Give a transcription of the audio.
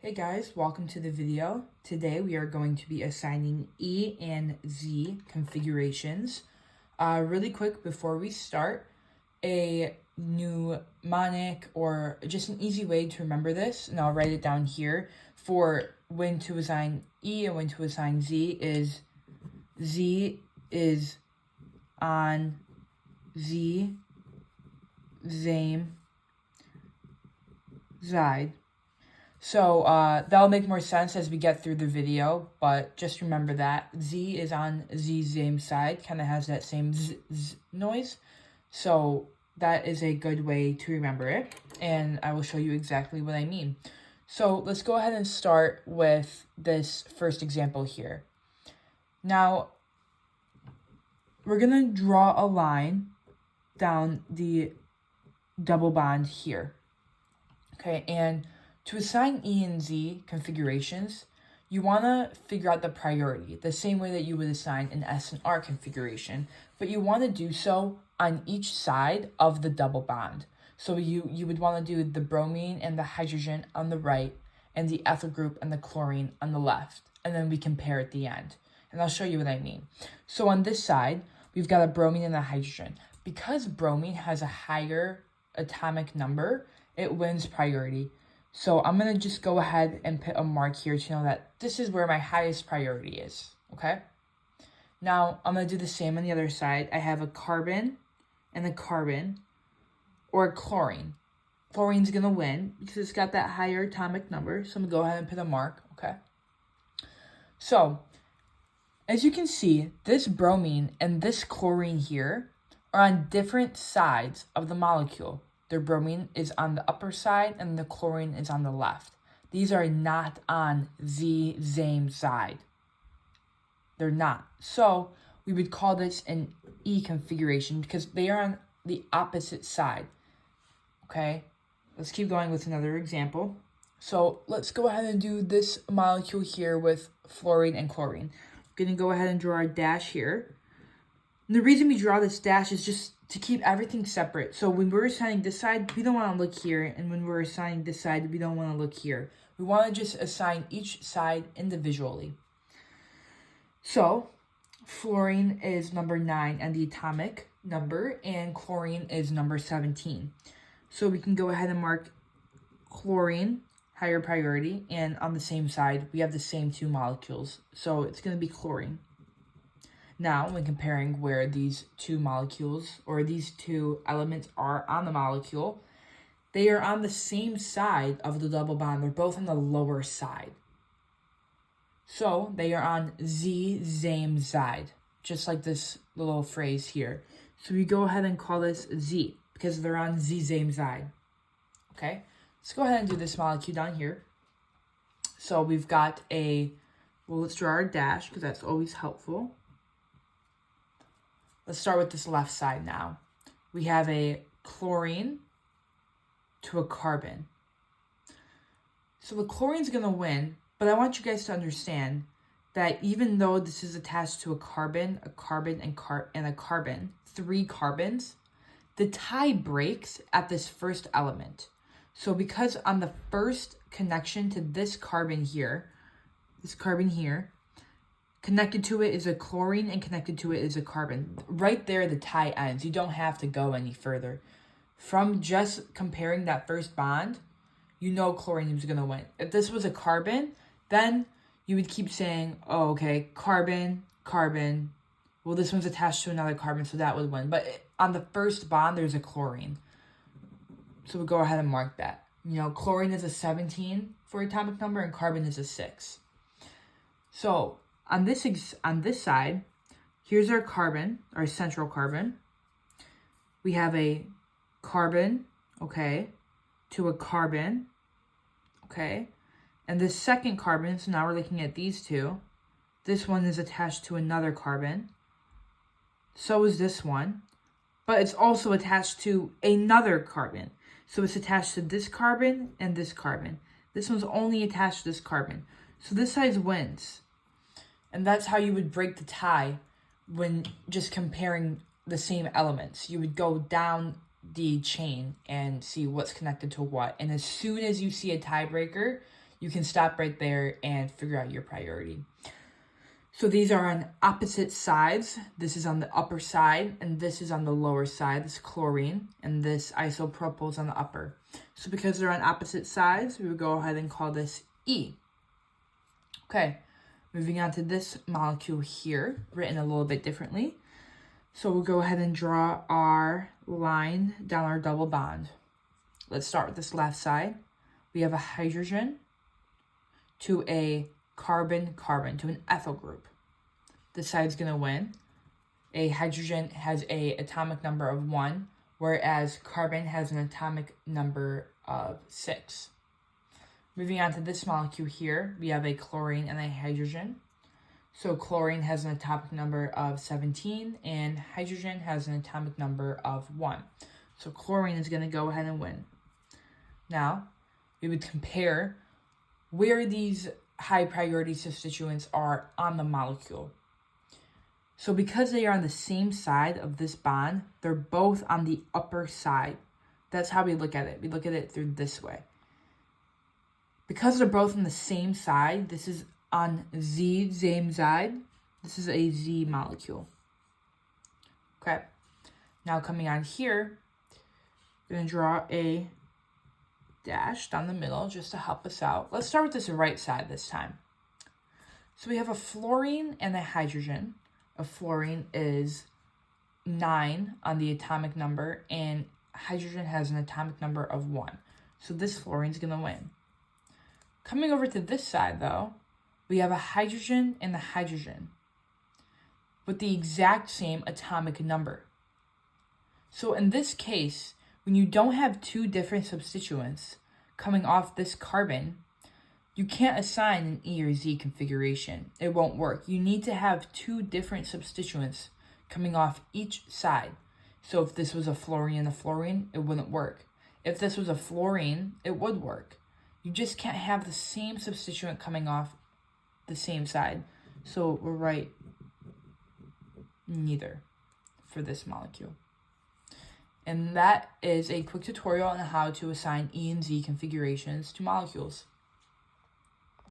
Hey guys, welcome to the video. Today we are going to be assigning E and Z configurations. Really quick before we start, a mnemonic or just an easy way to remember this, and I'll write it down here, for when to assign E and when to assign Z is Z is on Z, same side. So that'll make more sense as we get through the video, but just remember that Z is on Z's same side, kind of has that same z noise. So that is a good way to remember it, and I will show you exactly what I mean. So let's go ahead and start with this first example here. Now, we're going to draw a line down the double bond here. Okay, and to assign E and Z configurations, you want to figure out the priority, the same way that you would assign an S and R configuration, but you want to do so on each side of the double bond. So you would want to do the bromine and the hydrogen on the right, and the ethyl group and the chlorine on the left, and then we compare at the end. And I'll show you what I mean. So on this side, we've got a bromine and a hydrogen. Because bromine has a higher atomic number, it wins priority. So I'm going to just go ahead and put a mark here to know that this is where my highest priority is, okay? Now, I'm going to do the same on the other side. I have a carbon and a carbon, or a chlorine. Chlorine's going to win because it's got that higher atomic number. So I'm going to go ahead and put a mark, okay? So, as you can see, this bromine and this chlorine here are on different sides of the molecule. Their bromine is on the upper side and the chlorine is on the left. These are not on the same side. They're not. So we would call this an E configuration because they are on the opposite side. Okay, let's keep going with another example. So let's go ahead and do this molecule here with fluorine and chlorine. I'm going to go ahead and draw our dash here. And the reason we draw this dash is just to keep everything separate. So when we're assigning this side, we don't want to look here. And when we're assigning this side, we don't want to look here. We want to just assign each side individually. So fluorine is number 9 and the atomic number, and chlorine is number 17. So we can go ahead and mark chlorine, higher priority, and on the same side, we have the same two molecules. So it's going to be chlorine. Now, when comparing where these two molecules or these two elements are on the molecule, they are on the same side of the double bond. They're both on the lower side. So they are on the same side, just like this little phrase here. So we go ahead and call this Z because they're on the same side. Okay, let's go ahead and do this molecule down here. So we've got let's draw our dash because that's always helpful. Let's start with this left side now. We have a chlorine to a carbon. So the chlorine's going to win, but I want you guys to understand that even though this is attached to a carbon, and a carbon, 3 carbons, the tie breaks at this first element. So because on the first connection to this carbon here, connected to it is a chlorine and connected to it is a carbon. Right there, the tie ends. You don't have to go any further. From just comparing that first bond, you know chlorine is going to win. If this was a carbon, then you would keep saying, oh, okay, carbon, carbon. Well, this one's attached to another carbon, so that would win. But on the first bond, there's a chlorine. So we'll go ahead and mark that. You know, chlorine is a 17 for atomic number and carbon is a 6. So on this side, here's our carbon, our central carbon. We have a carbon, okay, to a carbon, okay. And this second carbon, so now we're looking at these two. This one is attached to another carbon. So is this one. But it's also attached to another carbon. So it's attached to this carbon and this carbon. This one's only attached to this carbon. So this side wins. And that's how you would break the tie when just comparing the same elements. You would go down the chain and see what's connected to what. And as soon as you see a tiebreaker, you can stop right there and figure out your priority. So these are on opposite sides. This is on the upper side, and this is on the lower side. This chlorine, and this isopropyl is on the upper. So because they're on opposite sides, we would go ahead and call this E. Okay, moving on to this molecule here, written a little bit differently. So we'll go ahead and draw our line down our double bond. Let's start with this left side. We have a hydrogen to a carbon-carbon, to an ethyl group. This side's going to win. A hydrogen has an atomic number of 1, whereas carbon has an atomic number of 6. Moving on to this molecule here, we have a chlorine and a hydrogen. So chlorine has an atomic number of 17, and hydrogen has an atomic number of 1. So chlorine is going to go ahead and win. Now, we would compare where these high priority substituents are on the molecule. So because they are on the same side of this bond, they're both on the upper side. That's how we look at it. We look at it through this way. Because they're both on the same side, this is on Z, same side. This is a Z molecule. Okay. Now coming on here, we're going to draw a dash down the middle just to help us out. Let's start with this right side this time. So we have a fluorine and a hydrogen. A fluorine is 9 on the atomic number, and hydrogen has an atomic number of 1. So this fluorine is going to win. Coming over to this side, though, we have a hydrogen and a hydrogen with the exact same atomic number. So in this case, when you don't have two different substituents coming off this carbon, you can't assign an E or Z configuration. It won't work. You need to have two different substituents coming off each side. So if this was a fluorine and a fluorine, it wouldn't work. If this was a fluorine, it would work. You just can't have the same substituent coming off the same side. So we'll write neither for this molecule. And that is a quick tutorial on how to assign E and Z configurations to molecules.